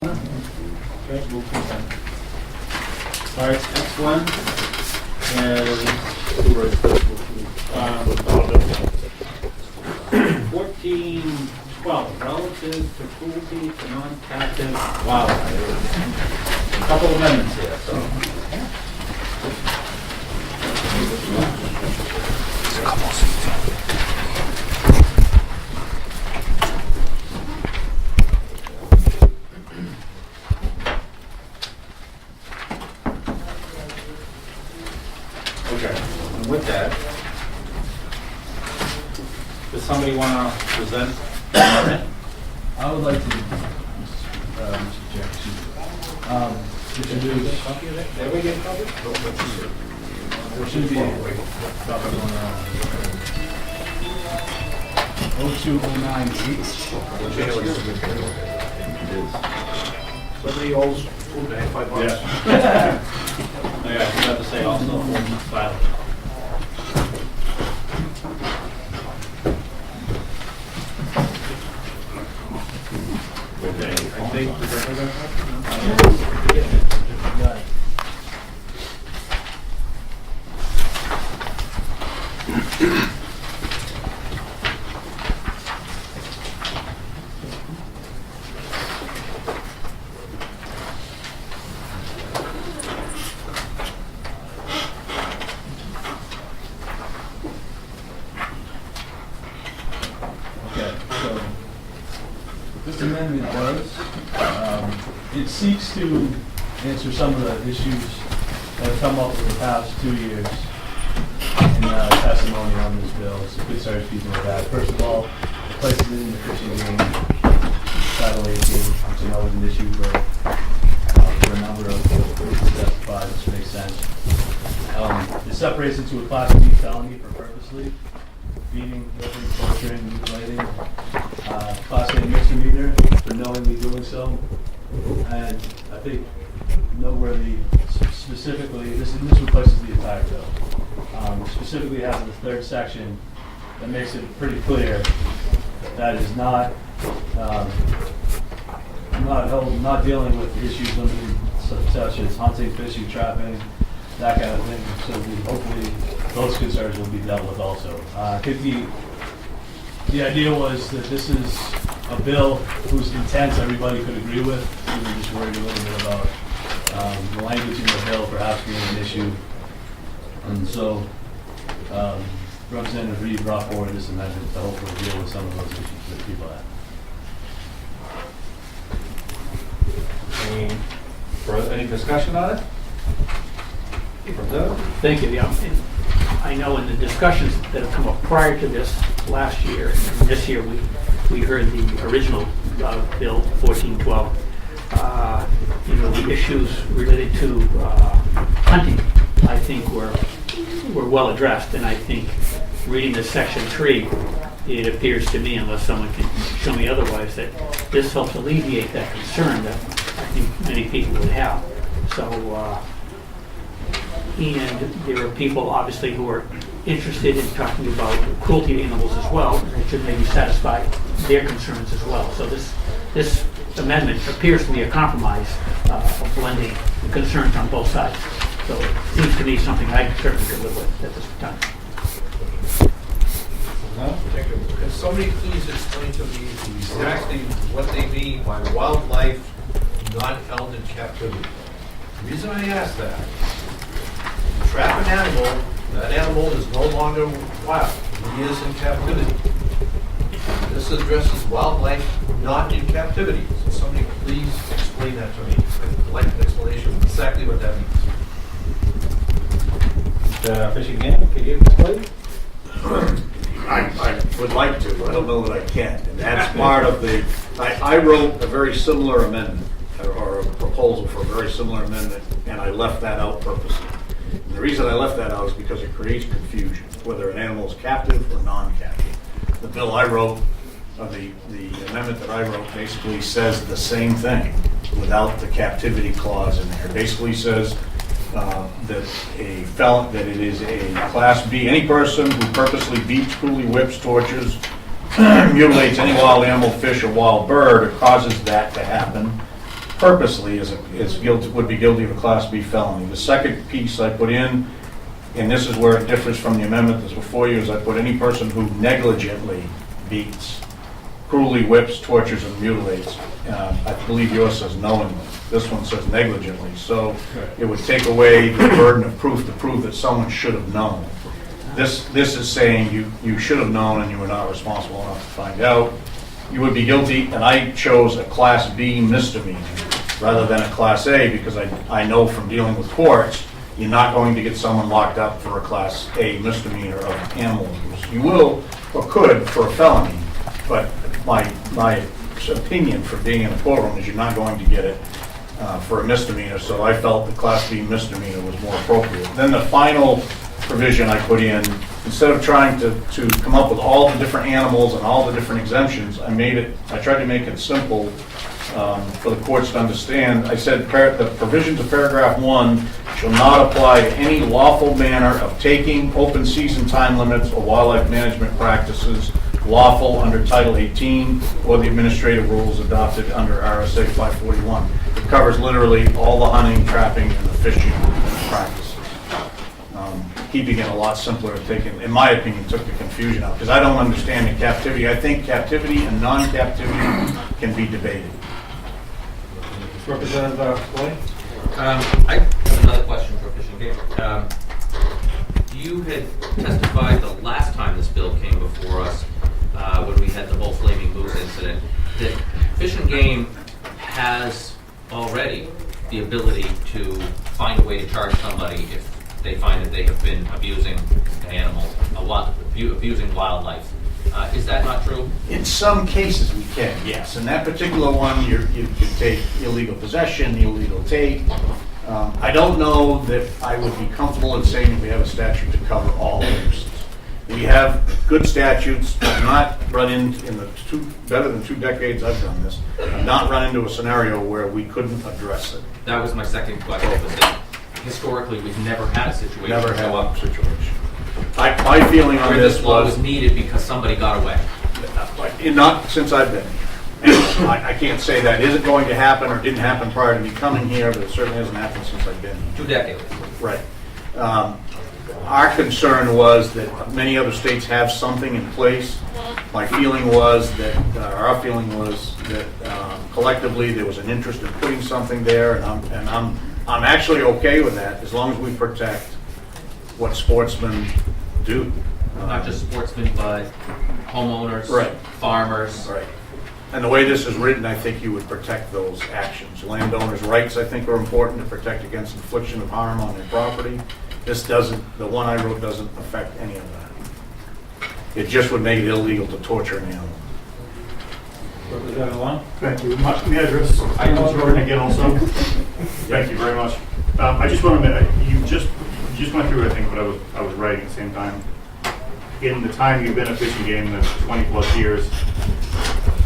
Okay, move consent. All right, next one is 1412, relative to cruelty to non-captive wildlife. A couple amendments here, so. Okay, and with that, does somebody want to present? I would like to, Mr. Chair, introduce, There we get covered? there should be a copy going on. 02098. Somebody owes food bank $5. Yeah. I forgot to say also, file. Okay, I think. Okay, so this amendment does, it seeks to answer some of the issues that have come up over the past 2 years in testimony on this bill. So good start speaking with that. First of all, it places it in the fishing game, Title 18, which I know is an issue for a number of reasons justified, which makes sense. It separates it to a Class B felony for purposely beating, whipping, torturing, mutilating, Class A misdemeanor for knowingly doing so. And I think noteworthy specifically, this replaces the entire bill. Specifically has the third section that makes it pretty clear that is not dealing with issues limited such as hunting, fishing, trapping, that kind of thing. So hopefully those concerns will be dealt with also. I think the idea was that this is a bill whose intent everybody could agree with. We were just worried a little bit about the language in the bill perhaps being an issue. And so Representative Reed brought forward this amendment to hopefully deal with some of those issues that people have. Any discussion on it? Thank you. Yeah. And I know in the discussions that have come up prior to this last year and this year, we heard the original bill 1412. The issues related to hunting, I think, were well addressed, and I think reading the section 3, it appears to me, unless someone can show me otherwise, that this helps alleviate that concern that I think many people would have. So, and there are people obviously who are interested in talking about cruelty to animals as well, and it should maybe satisfy their concerns as well. So this amendment appears to be a compromise of blending concerns on both sides. So it seems to me something I certainly could live with at this time. Thank you. Could somebody please explain to me exactly what they mean by wildlife not held in captivity? The reason I ask that, you trap an animal, that animal is no longer wild. He is in captivity. This addresses wildlife not in captivity. So somebody please explain that to me. I'd like an explanation of exactly what that means. Fishing game, can you explain? I would like to, but I don't know that I can. And that's part of the, I wrote a very similar amendment, or a proposal for a very similar amendment, and I left that out purposely. And the reason I left that out is because it creates confusion, whether an animal is captive or non-captive. The bill I wrote, the amendment that I wrote basically says the same thing without the captivity clause in there. It basically says that it is a Class B, any person who purposely beats, cruelly whips, tortures, mutilates any wild animal, fish, or wild bird, or causes that to happen, purposely is guilty, would be guilty of a Class B felony. The second piece I put in, and this is where it differs from the amendment that's before you, is I put any person who negligently beats, cruelly whips, tortures, and mutilates. I believe yours says knowingly. This one says negligently. So it would take away the burden of proof to prove that someone should have known. This is saying you should have known and you were not responsible enough to find out. You would be guilty, and I chose a Class B misdemeanor rather than a Class A because I know from dealing with courts, you're not going to get someone locked up for a Class A misdemeanor of animal abuse. You will or could for a felony, but my opinion for being in a courtroom is you're not going to get it for a misdemeanor, so I felt the Class B misdemeanor was more appropriate. Then the final provision I put in, instead of trying to come up with all the different animals and all the different exemptions, I tried to make it simple for the courts to understand. I said the provisions of paragraph 1 shall not apply to any lawful manner of taking, open season time limits, or wildlife management practices lawful under Title 18 or the administrative rules adopted under RSA 541. It covers literally all the hunting, trapping, and the fishing practices. Keeping it a lot simpler, in my opinion, took the confusion out, because I don't understand the captivity. I think captivity and non-captivity can be debated. Representative Floyd? I have another question for Fish and Game. You had testified the last time this bill came before us, when we had the whole Flaming Moose incident, that Fish and Game has already the ability to find a way to charge somebody if they find that they have been abusing an animal, abusing wildlife. Is that not true? In some cases we can, yes. In that particular one, you could take illegal possession, illegal take. I don't know that I would be comfortable in saying that we have a statute to cover all uses. We have good statutes. I've not run into, in the better than 2 decades I've done this, I've not run into a scenario where we couldn't address it. That was my second question. Was that historically, we've never had a situation Never had show up a situation. My feeling on where this this law was was needed because somebody got away. not since I've been here. And I can't say that isn't going to happen or didn't happen prior to me coming here, but it certainly hasn't happened since I've been here. 2 decades. Right. Our concern was that many other states have something in place. My feeling was that, our feeling was that collectively there was an interest in putting something there, and I'm actually okay with that as long as we protect what sportsmen do. Not just sportsmen, but homeowners, Right. farmers. Right. And the way this is written, I think you would protect those actions. Landowners' rights, I think, are important to protect against infliction of harm on their property. This doesn't, the one I wrote doesn't affect any of that. It just would make it illegal to torture an animal. Representative Long? Thank you. My address, I am Jordan again also. Thank you very much. I just want to, you just went through, I think, what I was writing at the same time. In the time you've been a fishing game, the 20 plus years,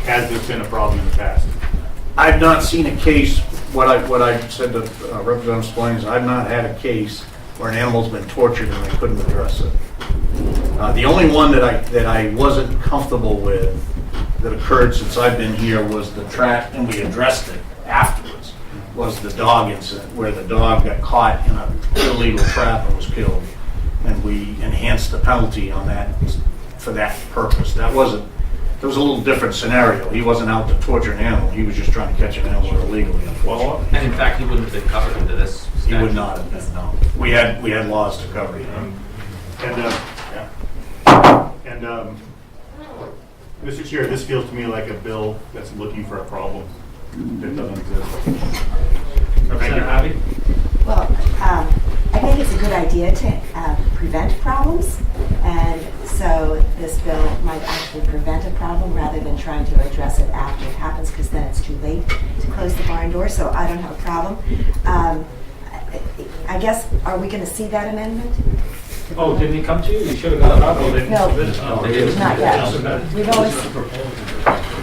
has there been a problem in the past? I've not seen a case, what I said to Representative Splains, I've not had a case where an animal's been tortured and they couldn't address it. The only one that I wasn't comfortable with that occurred since I've been here was the trap, and we addressed it afterwards, was the dog incident where the dog got caught in an illegal trap and was killed. And we enhanced the penalty on that for that purpose. There was a little different scenario. He wasn't out to torture an animal. He was just trying to catch an animal illegally, unfortunately. And in fact, he wouldn't have been covered under this He statute. would not have been, no. We had laws to cover him. And Mr. Chair, this feels to me like a bill that's looking for a problem that doesn't exist. Representative Harvey? Well, I think it's a good idea to prevent problems, and so this bill might actually prevent a problem rather than trying to address it after it happens, because then it's too late to close the barn door, so I don't have a problem. I guess, are we going to see that amendment? Oh, didn't he come to you? You should have got a copy. No, They didn't. not yet. We've always,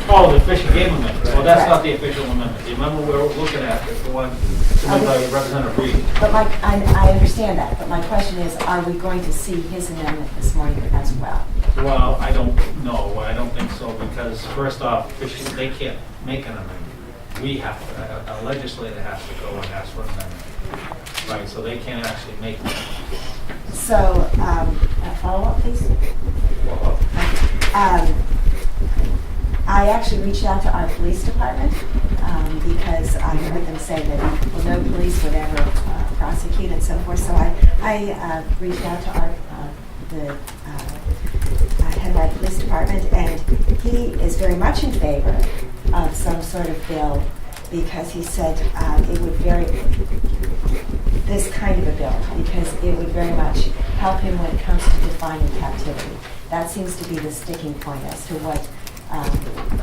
Oh, the Fish and Game amendment. Well, that's not the official amendment. The amendment we're looking at is the one submitted by Representative Reed. but I understand that, but my question is, are we going to see his amendment this morning as well? Well, I don't know. I don't think so, because first off, they can't make an amendment. we have to, a legislator has to go and ask for an amendment. Right, so they can't actually make that. So, a follow-up, please. I actually reached out to our police department because I heard them say that, well, no police would ever prosecute and so forth. So I reached out to our the head of our police department, and he is very much in favor of some sort of bill because he said it would this kind of a bill, because it would very much help him when it comes to defining captivity. That seems to be the sticking point as to what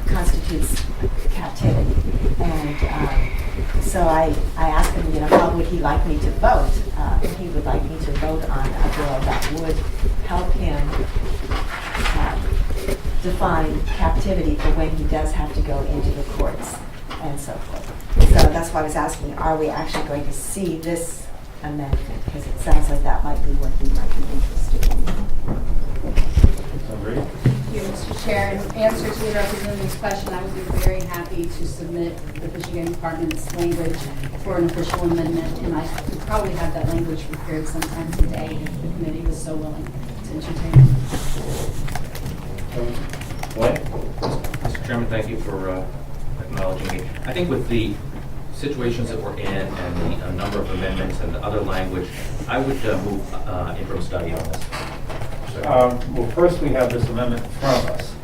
constitutes captivity. And so I asked him, how would he like me to vote? He would like me to vote on a bill that would help him define captivity for when he does have to go into the courts and so forth. So that's why I was asking, are we actually going to see this amendment? Because it sounds like that might be what he might be interested in. Thank you, Mr. Chair. In answer to the representative's question, I would be very happy to submit the Fish and Game Department's language for an official amendment, and I could probably have that language prepared sometime today if the committee was so willing to entertain it. Mr. Chairman, thank you for acknowledging me. I think with the situations that we're in and the number of amendments and the other language, I would move interim study on this. Well, first we have this amendment in front of us,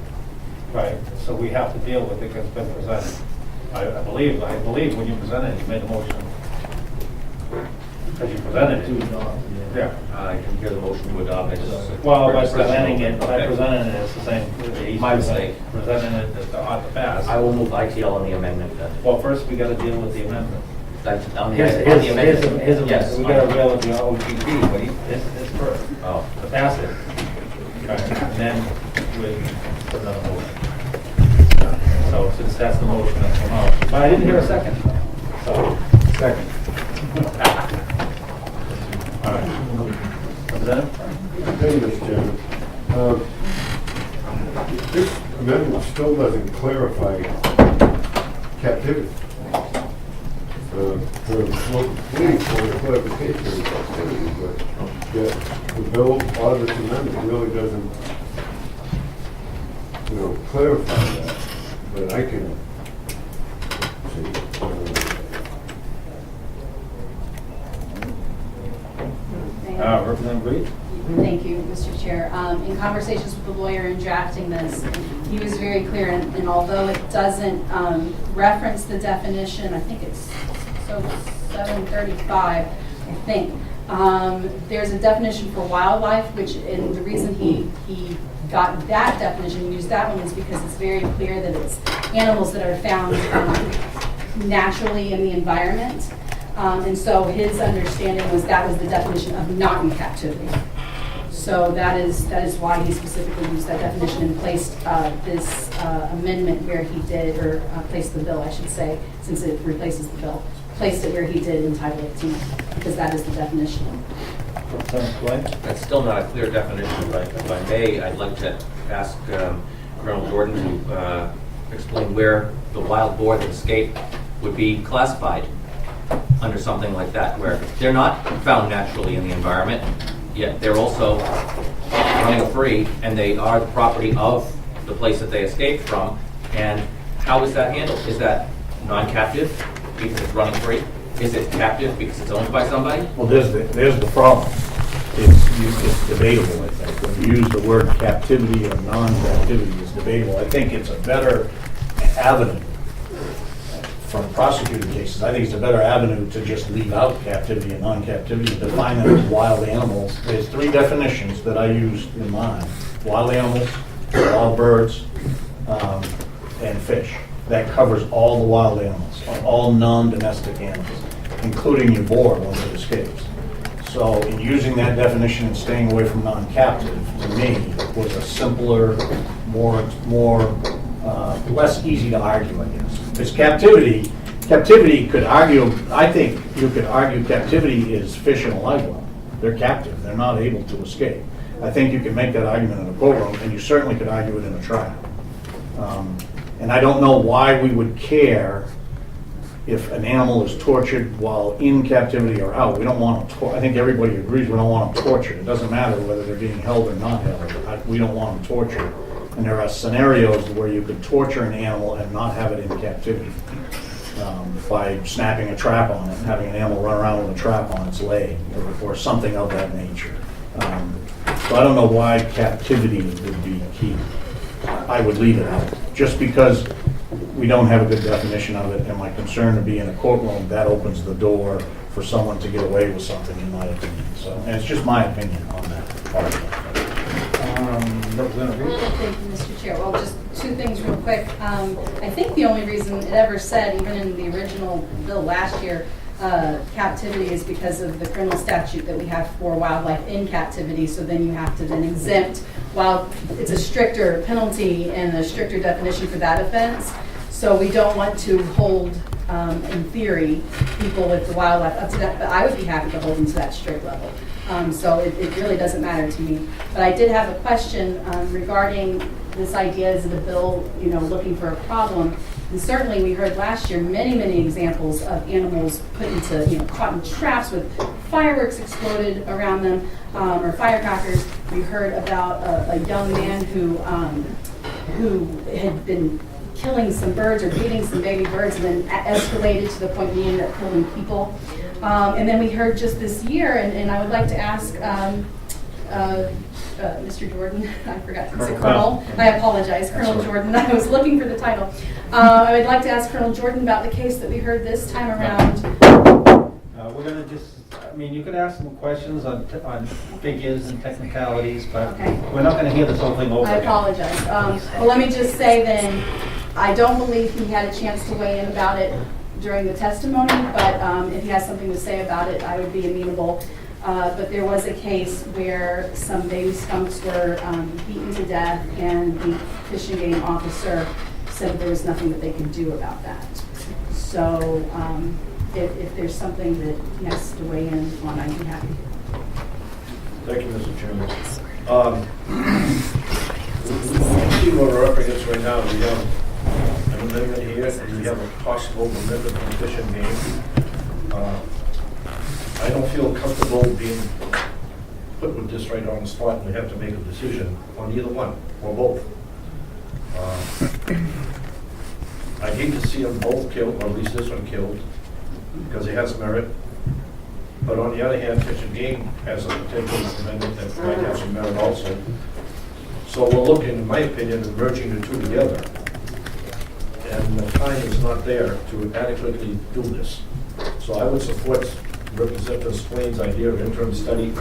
right? So we have to deal with it because it's been presented. I believe when you presented it, you made the motion. Because you presented it. Yeah. I didn't hear the motion to adopt. I just Well, by presenting it, it's the same. My mistake. Presenting it at the pass. I will move ITL on the amendment then. Well, first we got to deal with the amendment. On the His amendment. amendment. Yes. We got to deal with the OTP, but his first. Oh. To pass it. Right. And then we put another motion. So since that's the motion, that's come out. But I didn't hear a second. So, second. All right. Representative? Thank you, Mr. Chairman. This amendment still doesn't clarify captivity. We're waiting for the clarification of captivity, but the bill, part of this amendment really doesn't, clarify that. But I can see. Representative Reed? Thank you, Mr. Chair. In conversations with the lawyer in drafting this, he was very clear, and although it doesn't reference the definition, I think it's 735, I think. There's a definition for wildlife, and the reason he got that definition, used that one, is because it's very clear that it's animals that are found naturally in the environment. And so his understanding was that was the definition of not in captivity. So that is why he specifically used that definition and placed this amendment where he did, or placed the bill, I should say, since it replaces the bill, placed it where he did in Title 18, because that is the definition. That's still not a clear definition, but if I may, I'd like to ask Colonel Jordan to explain where the wild boar that escaped would be classified under something like that, where they're not found naturally in the environment, yet they're also running free, and they are the property of the place that they escaped from. And how is that handled? Is that non-captive because it's running free? Is it captive because it's owned by somebody? Well, there's the problem. It's debatable, I think. When you use the word captivity or non-captivity, it's debatable. I think it's a better avenue from prosecuting cases. I think it's a better avenue to just leave out captivity and non-captivity, define them as wild animals. There's three definitions that I used in mine: wild animals, wild birds, and fish. That covers all the wild animals, all non-domestic animals, including your boar once it escapes. So in using that definition and staying away from non-captive, to me, was a simpler, more less easy to argue, I guess. Because captivity could argue, I think you could argue captivity is fish in a live well. They're captive, they're not able to escape. I think you can make that argument in a courtroom, and you certainly could argue it in a trial. And I don't know why we would care if an animal is tortured while in captivity or out, we don't want them, I think everybody agrees we don't want them tortured. It doesn't matter whether they're being held or not held. We don't want them tortured. And there are scenarios where you could torture an animal and not have it in captivity by snapping a trap on it and having an animal run around with a trap on its leg or something of that nature. So I don't know why captivity would be key. I would leave it out, just because we don't have a good definition of it, and my concern to be in a courtroom, that opens the door for someone to get away with something, in my opinion. So, and it's just my opinion on that part of it. Representative Reed? Thank you, Mr. Chair. Well, just two things real quick. I think the only reason it ever said, even in the original bill last year, captivity is because of the criminal statute that we have for wildlife in captivity, so then you have to then exempt, while it's a stricter penalty and a stricter definition for that offense. So we don't want to hold, in theory, people with the wildlife up to that, but I would be happy to hold them to that strict level. So it really doesn't matter to me. But I did have a question regarding this idea, is it a bill, looking for a problem? And certainly we heard last year many examples of animals put into, caught in traps with fireworks exploded around them, or firecrackers. We heard about a young man who had been killing some birds or beating some baby birds and then escalated to the point he ended up killing people. And then we heard just this year, and I would like to ask Mr. Jordan, I forgot to say Colonel. I apologize, Colonel Jordan. I was looking for the title. I would like to ask Colonel Jordan about the case that we heard this time around. We're going to just, you could ask some questions on figures and technicalities, but Okay. we're not going to hear this whole thing over I again. apologize. Well, let me just say then, I don't believe he had a chance to weigh in about it during the testimony, but if he has something to say about it, I would be amenable. But there was a case where some baby skunks were beaten to death, and the Fish and Game officer said there was nothing that they could do about that. So if there's something that he has to weigh in on, I'd be happy. Thank you, Mr. Chairman. We see what we're up against right now. We have an amendment here, and we have a possible amendment from Fish and Game. I don't feel comfortable being put with this right on the spot, and we have to make a decision on either one, or both. I hate to see them both killed, or at least this one killed, because it has merit. But on the other hand, Fish and Game has a potential amendment that might have some merit also. So we're looking, in my opinion, at merging the two together. And the time is not there to adequately do this. So I would support Representative Swain's idea of interim study,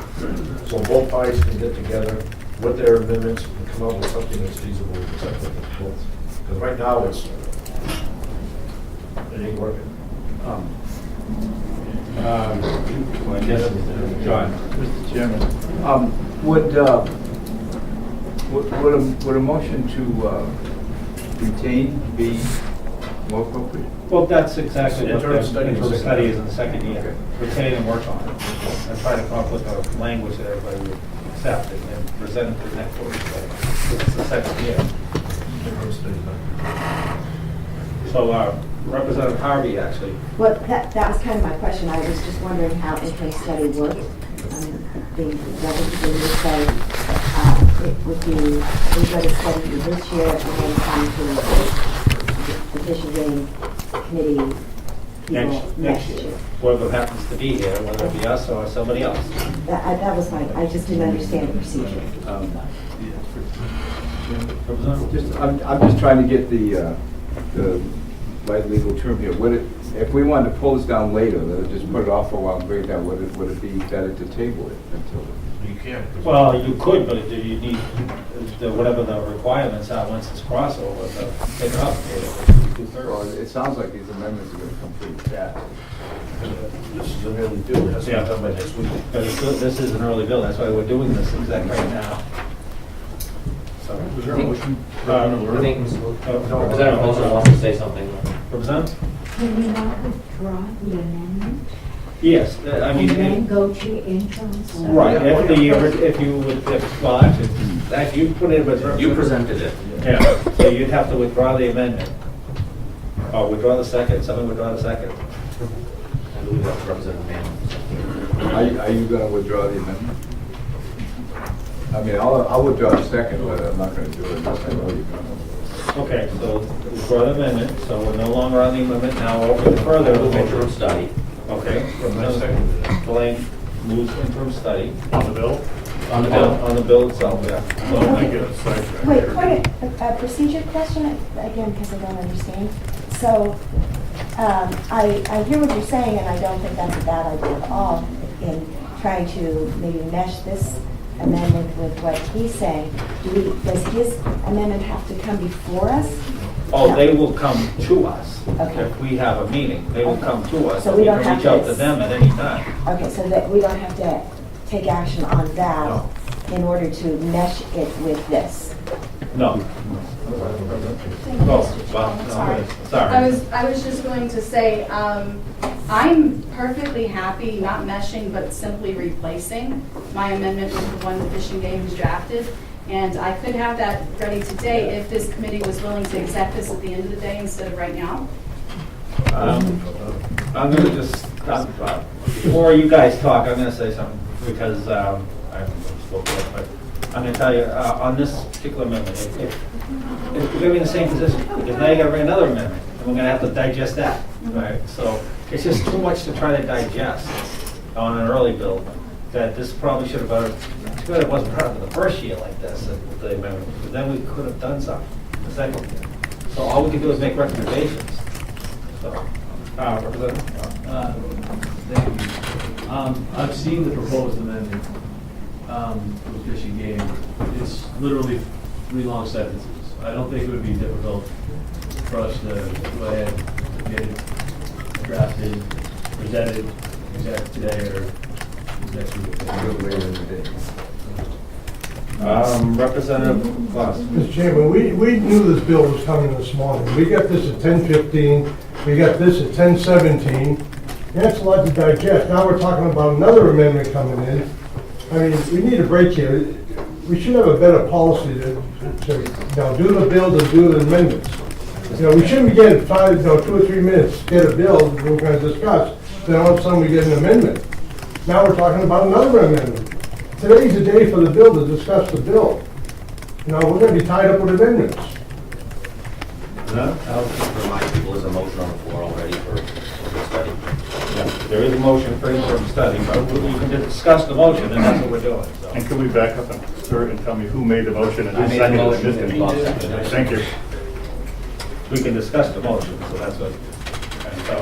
so both parties can get together with their amendments and come up with something that's feasible and acceptable to both. Because right now it ain't working. John. Mr. Chairman, would a motion to retain be more appropriate? Well, that's exactly what Interim the study is interim the study second. is in the second year. Retain and work on it. And try to come up with a language that everybody would accept and present it to the next board. This is the second year. Interim study, huh? So Representative Harvey, actually. Well, that was kind of my question. I was just wondering how interim study worked. The relatively new say it would be, we've got a study for this year and then come to the Fish and Game Committee people next year. Whoever happens to be here, whether it be us or somebody else. That was I just didn't understand the procedure. I'm just trying to get the right legal term here. If we wanted to pull this down later, just put it off for a while and bring it down, would it be better to table it until? You can't. Well, you could, but you need whatever the requirements are once it's crossover, to take it up. Well, it sounds like these amendments are going to come pretty fast. This is an early bill, it has to be done by next week. But this is an early bill, that's why we're doing this exactly right now. So, Was there a motion? I think Representative Moser wants to say something. Representative? Can we not withdraw the amendment Yes, and then go to interim study? right, if you would, well, actually, you put it with. You presented it. Yeah, so you'd have to withdraw the amendment. Or withdraw the second, someone withdraw the second. I believe that's Representative Mann. Are you gonna withdraw the amendment? I mean, I'll withdraw the second, but I'm not gonna do it unless I know you're gonna. Okay, so for the amendment, so we're no longer on the amendment, now over the further. Interim study. Okay. Blaine moves interim study On the bill? on the bill itself, yeah. Well, I get it sidetracked Wait, here. point a procedure question, again, because I don't understand. So, I hear what you're saying, and I don't think that's a bad idea at all in trying to maybe mesh this amendment with what he's saying. Does his amendment have to come before us? Oh, No. they will come to us. Okay. If we have a meeting, they will come to us. So and we we don't can have reach out to- to them at any time. Okay, so that we don't have to take action on that No. in order to mesh it with this? No. Thank you, Oh, Mr. well, Chairman. no, Sorry. sorry. I was just going to say, I'm perfectly happy not meshing, but simply replacing my amendment with the one the Fish and Game has drafted. And I could have that ready today if this committee was willing to accept this at the end of the day instead of right now. I'm gonna just, before you guys talk, I'm gonna say something, because I haven't spoken yet, but I'm gonna tell you, on this particular amendment, if we're gonna be in the same position, because now you gotta bring another amendment, and we're gonna have to digest that, right? So it's just too much to try to digest on an early bill, that this probably should have been, too bad it wasn't part of the first year like this, the amendment, because then we could have done something the second year. So all we can do is make recommendations. So, Representative? Thank you. I've seen the proposed amendment for Fish and Game. It's literally 3 long sentences. I don't think it would be difficult for us to go ahead and get it drafted, presented exactly today or next week. Do it later in the day. Representative Voss. Mr. Chairman, we knew this bill was coming this morning. We got this at 10:15, we got this at 10:17. That's a lot to digest. Now we're talking about another amendment coming in. I mean, we need a break here. We should have a better policy to do the bill and do the amendments. We shouldn't be getting 2 or 3 minutes, get a bill, we're going to discuss, then all of a sudden we get an amendment. Now we're talking about another amendment. Today's the day for the bill to discuss the bill. We're going to be tied up with amendments. I'll just remind people there's a motion on the floor already for the study. Yeah, there is a motion for interim study, but we can discuss the motion, and that's what we're doing, so. And could we back up and sir, and tell me who made the motion and I who made the seconded motion, it? and Bob seconded it. Thank you. We can discuss the motion, so that's what, and so.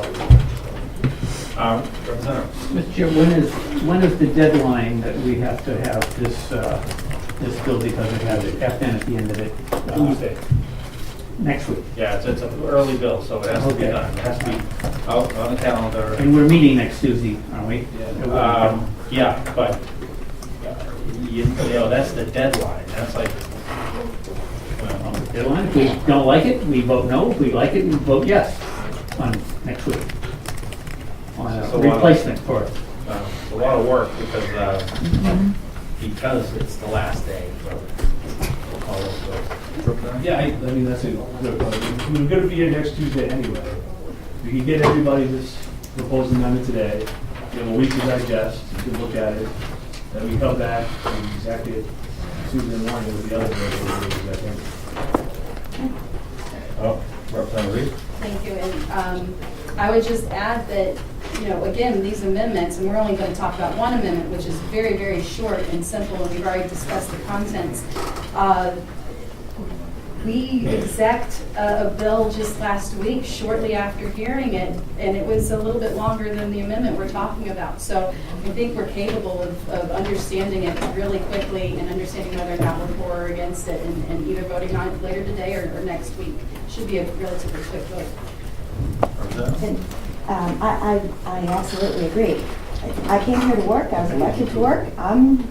Representative? Mr. Chair, when is the deadline that we have to have this bill, because it has an FN at the end of it? Tuesday. Next week. Yeah, it's an early bill, so it has to be Okay. done. It has to be out on the calendar. And we're meeting next Tuesday, aren't we? Yeah, but, you know, that's the deadline. That's like, well, Deadline. If we don't like it, we vote no. If we like it, we vote yes on next week. On It's a a lot of- replacement for it. it's a lot of work because it's the last day. So all those bills. Yeah, I mean, that's a good point. We're going to be here next Tuesday anyway. We can get everybody this proposed amendment today, give them a week to digest, to look at it, then we come back and exactly Tuesday morning with the other bill. Oh, Representative Reed? Thank you, and I would just add that, again, these amendments, and we're only going to talk about one amendment, which is very, very short and simple, and we've already discussed the contents. We exec'd a bill just last week, shortly after hearing it, and it was a little bit longer than the amendment we're talking about. So I think we're capable of understanding it really quickly and understanding whether or not we're for or against it, and either voting on it later today or next week. Should be a relatively quick vote. And I absolutely agree. I came here to work, I was elected to work, I'm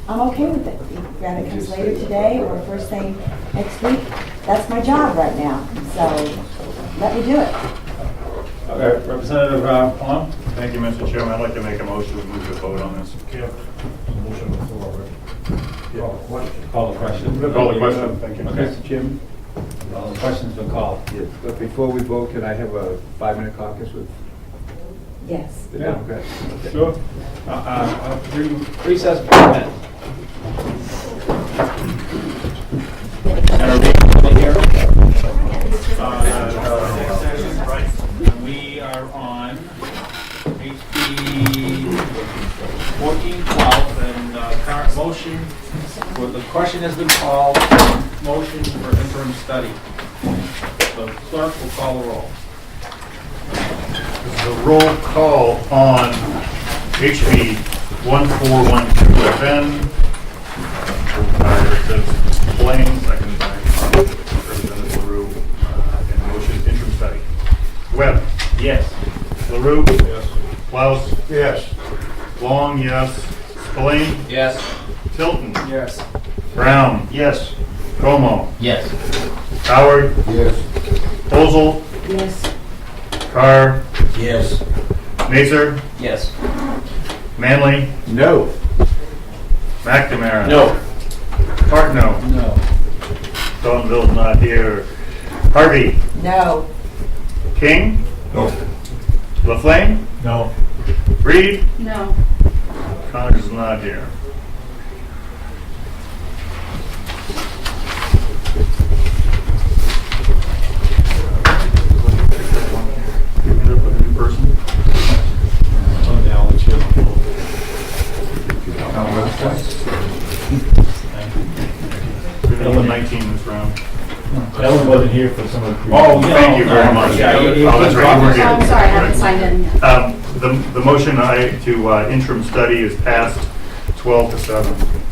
okay with it. Whether it comes later today or first thing next week, that's my job right now, so let me do it. Okay, Representative Plum? Thank you, Mr. Chairman. I'd like to make a motion to move to vote on this. Motion on the floor already. Call the question. Call the question. Thank you. Okay. Mr. Chairman, Well, the question's been called. Yes, but before we vote, can I have a 5-minute caucus with Yes. the Yeah. Democrats? Okay. Sure. Recess for a minute. And are we here? We are on HB 1412 and current motion, well, the question has been called, motion for interim study. So clerk will call the roll. The roll call on HB 1412-FN. It says Blaine, seconded by Representative LaRue, and the motion is interim study. Webb. Yes. LaRue. Yes. Klaus. Yes. Long, yes. Spillane. Yes. Tilton. Yes. Brown. Yes. Como. Yes. Howard. Yes. Ozel. Yes. Carr. Yes. Mazer. Yes. Manley. No. McNamara. No. Partno. No. Thorntonville's not here. Harvey. No. King. No. LaFlame. No. Reed. No. Connors is not here. You end up with a new person? We've got 19 this round. Ellen wasn't here for some of the. Oh, thank you very much. Yeah, Oh, that's right, you were Oh, here. I'm sorry, I haven't signed in yet. The motion to interim study is passed 12 to 7.